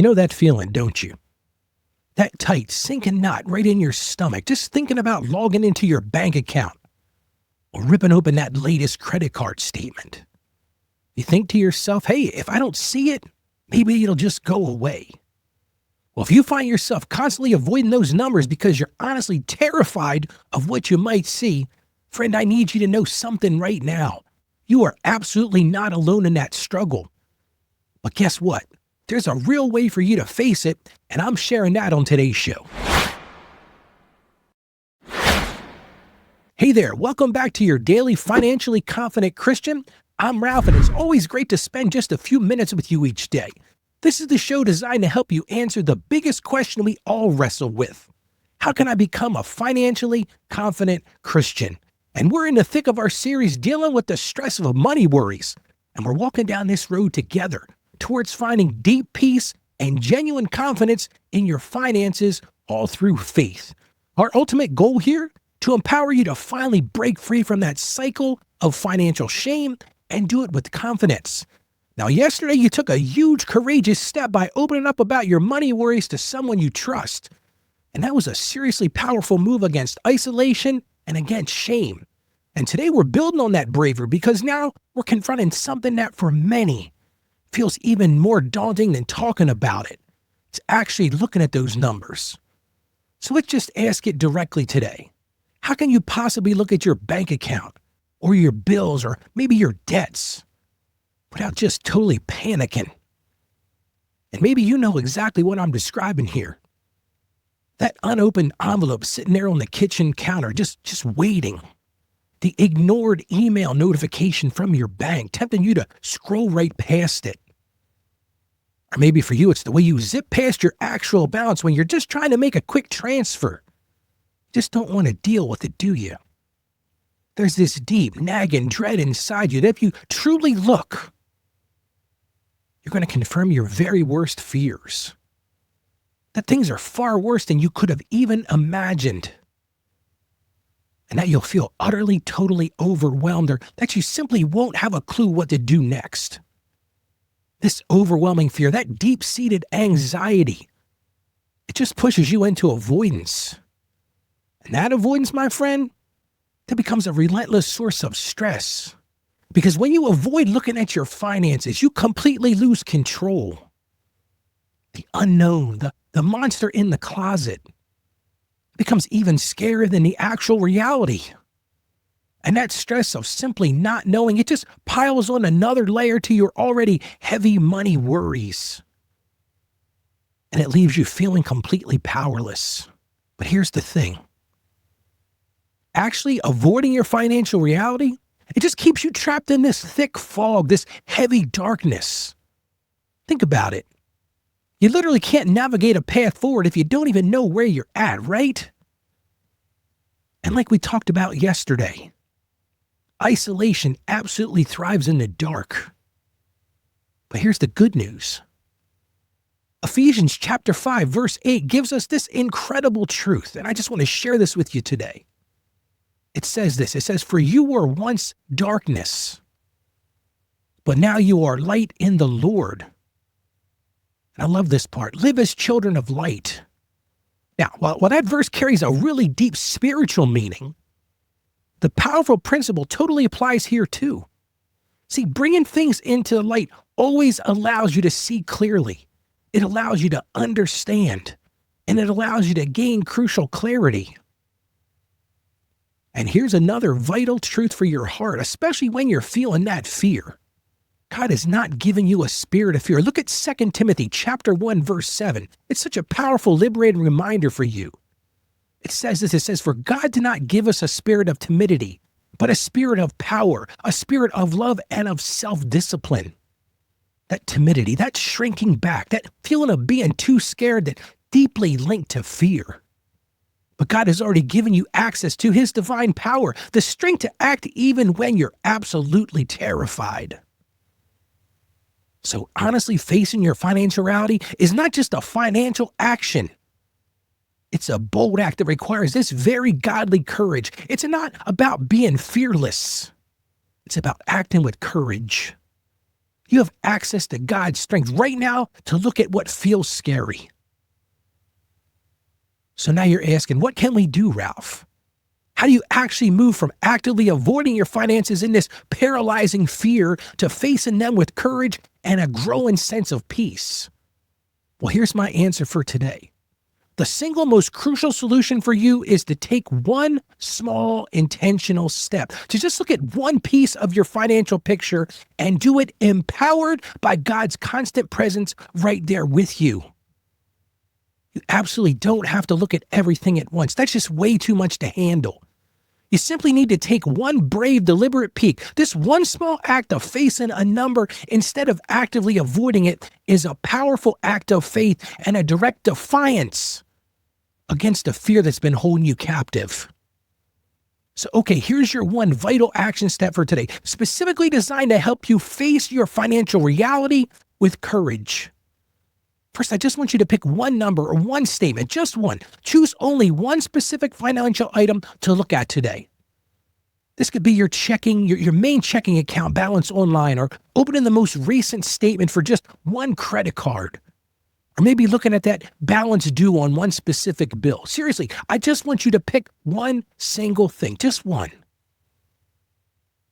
You know that feeling, don't you? That tight, sinking knot right in your stomach, just thinking about logging into your bank account or ripping open that latest credit card statement. You think to yourself, hey, if I don't see it, maybe it'll just go away. Well, if you find yourself constantly avoiding those numbers because you're honestly terrified of what you might see, friend, I need you to know something right now. You are absolutely not alone in that struggle. But guess what? There's a real way for you to face it, and I'm sharing that on today's show. Hey there, welcome back to your daily Financially Confident Christian. I'm Ralph, and it's always great to spend just a few minutes with you each day. This is the show designed to help you answer the biggest question we all wrestle with. How can I become a financially confident Christian? And we're in the thick of our series dealing with the stress of money worries. And we're walking down this road together towards finding deep peace and genuine confidence in your finances, all through faith. Our ultimate goal here, to empower you to finally break free from that cycle of financial shame and do it with confidence. Now, yesterday you took a huge, courageous step by opening up about your money worries to someone you trust. And that was a seriously powerful move against isolation and against shame. And today we're building on that bravery because now we're confronting something that for many feels even more daunting than talking about it. It's actually looking at those numbers. So let's just ask it directly today. How can you possibly look at your bank account or your bills or maybe your debts without just totally panicking? And maybe you know exactly what I'm describing here. That unopened envelope sitting there on the kitchen counter, just waiting. The ignored email notification from your bank, tempting you to scroll right past it. Or maybe for you, it's the way you zip past your actual balance when you're just trying to make a quick transfer. You just don't want to deal with it, do you? There's this deep, nagging dread inside you that if you truly look, you're going to confirm your very worst fears. That things are far worse than you could have even imagined. And that you'll feel utterly, totally overwhelmed, or that you simply won't have a clue what to do next. This overwhelming fear, that deep-seated anxiety, it just pushes you into avoidance. And that avoidance, my friend, that becomes a relentless source of stress. Because when you avoid looking at your finances, you completely lose control. The unknown, the monster in the closet, becomes even scarier than the actual reality. And that stress of simply not knowing, it just piles on another layer to your already heavy money worries. And it leaves you feeling completely powerless. But here's the thing. Actually avoiding your financial reality, it just keeps you trapped in this thick fog, this heavy darkness. Think about it. You literally can't navigate a path forward if you don't even know where you're at, right? And like we talked about yesterday, isolation absolutely thrives in the dark. But here's the good news. Ephesians chapter 5, verse 8 gives us this incredible truth, and I just want to share this with you today. It says this, it says, "For you were once darkness, but now you are light in the Lord." I love this part. Live as children of light. Now, while that verse carries a really deep spiritual meaning, the powerful principle totally applies here too. See, bringing things into the light always allows you to see clearly. It allows you to understand, and it allows you to gain crucial clarity. And here's another vital truth for your heart, especially when you're feeling that fear. God has not given you a spirit of fear. Look at 2 Timothy chapter 1, verse 7. It's such a powerful, liberating reminder for you. It says this, it says, "For God did not give us a spirit of timidity, but a spirit of power, a spirit of love and of self-discipline." That timidity, that shrinking back, that feeling of being too scared, that deeply linked to fear. But God has already given you access to His divine power, the strength to act even when you're absolutely terrified. So honestly, facing your financial reality is not just a financial action. It's a bold act that requires this very godly courage. It's not about being fearless. It's about acting with courage. You have access to God's strength right now to look at what feels scary. So now you're asking, what can we do, Ralph? How do you actually move from actively avoiding your finances in this paralyzing fear to facing them with courage and a growing sense of peace? Well, here's my answer for today. The single most crucial solution for you is to take one small intentional step, to just look at one piece of your financial picture and do it empowered by God's constant presence right there with you. You absolutely don't have to look at everything at once. That's just way too much to handle. You simply need to take one brave, deliberate peek. This one small act of facing a number instead of actively avoiding it is a powerful act of faith and a direct defiance against the fear that's been holding you captive. So, okay, here's your one vital action step for today, specifically designed to help you face your financial reality with courage. First, I just want you to pick one number or one statement, just one. Choose only one specific financial item to look at today. This could be your main checking account balance online, or opening the most recent statement for just one credit card. Or maybe looking at that balance due on one specific bill. Seriously, I just want you to pick one single thing, just one.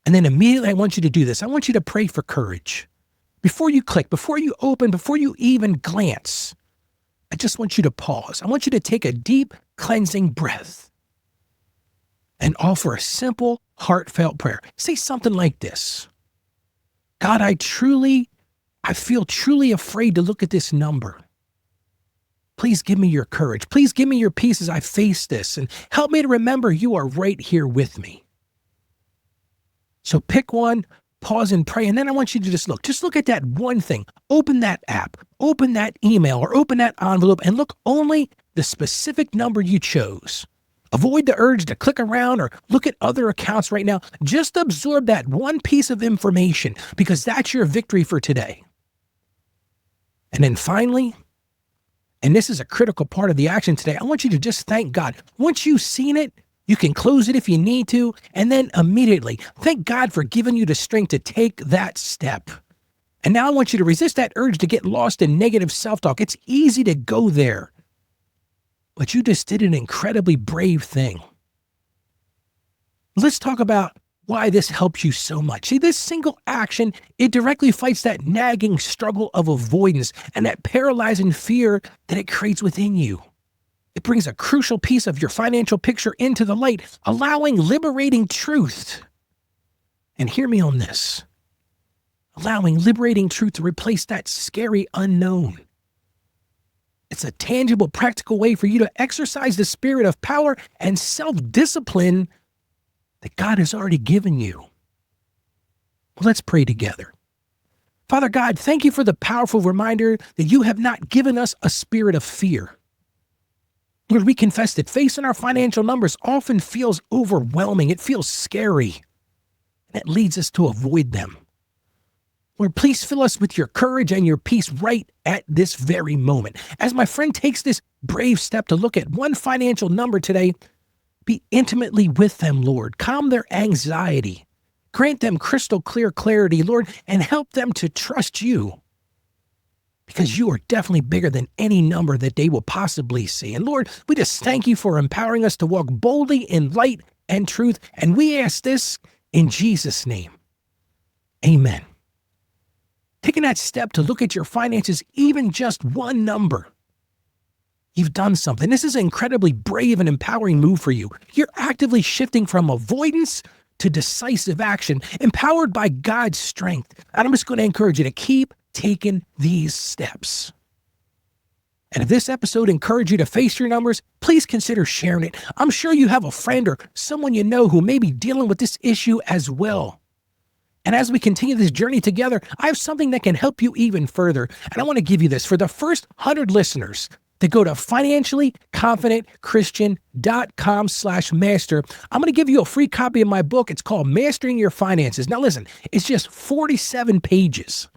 And then immediately I want you to do this. I want you to pray for courage. Before you click, before you open, before you even glance, I just want you to pause. I want you to take a deep, cleansing breath and offer a simple, heartfelt prayer. Say something like this. God, I feel truly afraid to look at this number. Please give me your courage. Please give me your peace as I face this, and help me to remember you are right here with me. So pick one, pause and pray, and then I want you to just look at that one thing. Open that app, open that email, or open that envelope, and look only the specific number you chose. Avoid the urge to click around or look at other accounts right now. Just absorb that one piece of information, because that's your victory for today. And then finally, and this is a critical part of the action today, I want you to just thank God. Once you've seen it, you can close it if you need to, and then immediately thank God for giving you the strength to take that step. And now I want you to resist that urge to get lost in negative self-talk. It's easy to go there, but you just did an incredibly brave thing. Let's talk about why this helps you so much. See, this single action, it directly fights that nagging struggle of avoidance and that paralyzing fear that it creates within you. It brings a crucial piece of your financial picture into the light, allowing liberating truth. And hear me on this. Allowing liberating truth to replace that scary unknown. It's a tangible, practical way for you to exercise the spirit of power and self-discipline that God has already given you. Well, let's pray together. Father God, thank you for the powerful reminder that you have not given us a spirit of fear. Lord, we confess that facing our financial numbers often feels overwhelming. It feels scary, and it leads us to avoid them. Lord, please fill us with your courage and your peace right at this very moment. As my friend takes this brave step to look at one financial number today, be intimately with them, Lord. Calm their anxiety. Grant them crystal clear clarity, Lord, and help them to trust you. Because you are definitely bigger than any number that they will possibly see. And Lord, we just thank you for empowering us to walk boldly in light and truth. And we ask this in Jesus' name. Amen. Taking that step to look at your finances, even just one number, you've done something. This is an incredibly brave and empowering move for you. You're actively shifting from avoidance to decisive action, empowered by God's strength. And I'm just going to encourage you to keep taking these steps. And if this episode encouraged you to face your numbers, please consider sharing it. I'm sure you have a friend or someone you know who may be dealing with this issue as well. And as we continue this journey together, I have something that can help you even further. And I want to give you this. For the first 100 listeners that go to financiallyconfidentchristian.com/master, I'm going to give you a free copy of my book. It's called Mastering Your Finances. Now listen, it's just 47 pages,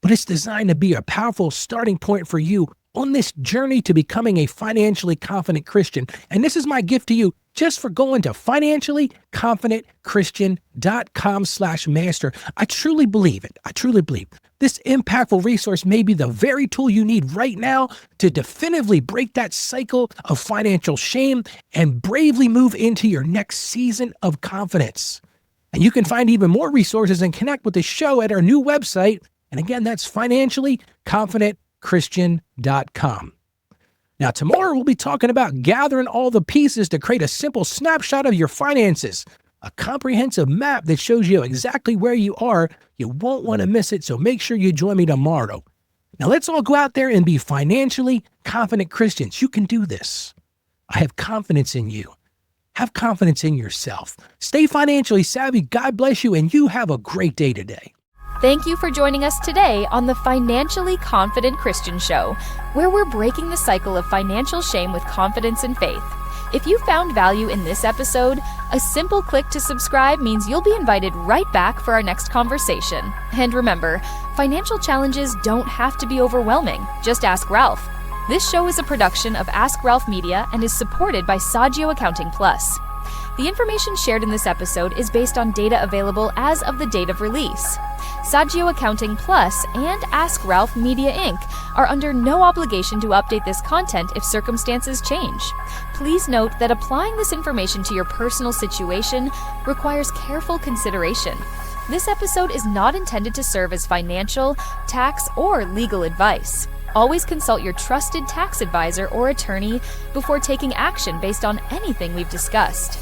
but it's designed to be a powerful starting point for you on this journey to becoming a financially confident Christian. And this is my gift to you just for going to financiallyconfidentchristian.com/master. I truly believe it. I truly believe this impactful resource may be the very tool you need right now to definitively break that cycle of financial shame and bravely move into your next season of confidence. And you can find even more resources and connect with the show at our new website. And again, that's financiallyconfidentchristian.com. Now, tomorrow we'll be talking about gathering all the pieces to create a simple snapshot of your finances, a comprehensive map that shows you exactly where you are. You won't want to miss it, so make sure you join me tomorrow. Now, let's all go out there and be financially confident Christians. You can do this. I have confidence in you. Have confidence in yourself. Stay financially savvy. God bless you, and you have a great day today. Thank you for joining us today on the Financially Confident Christian Show, where we're breaking the cycle of financial shame with confidence and faith. If you found value in this episode, a simple click to subscribe means you'll be invited right back for our next conversation. And remember, financial challenges don't have to be overwhelming. Just ask Ralph. This show is a production of Ask Ralph Media and is supported by Saggio Accounting Plus. The information shared in this episode is based on data available as of the date of release. Saggio Accounting Plus and Ask Ralph Media Inc. are under no obligation to update this content if circumstances change. Please note that applying this information to your personal situation requires careful consideration. This episode is not intended to serve as financial, tax, or legal advice. Always consult your trusted tax advisor or attorney before taking action based on anything we've discussed.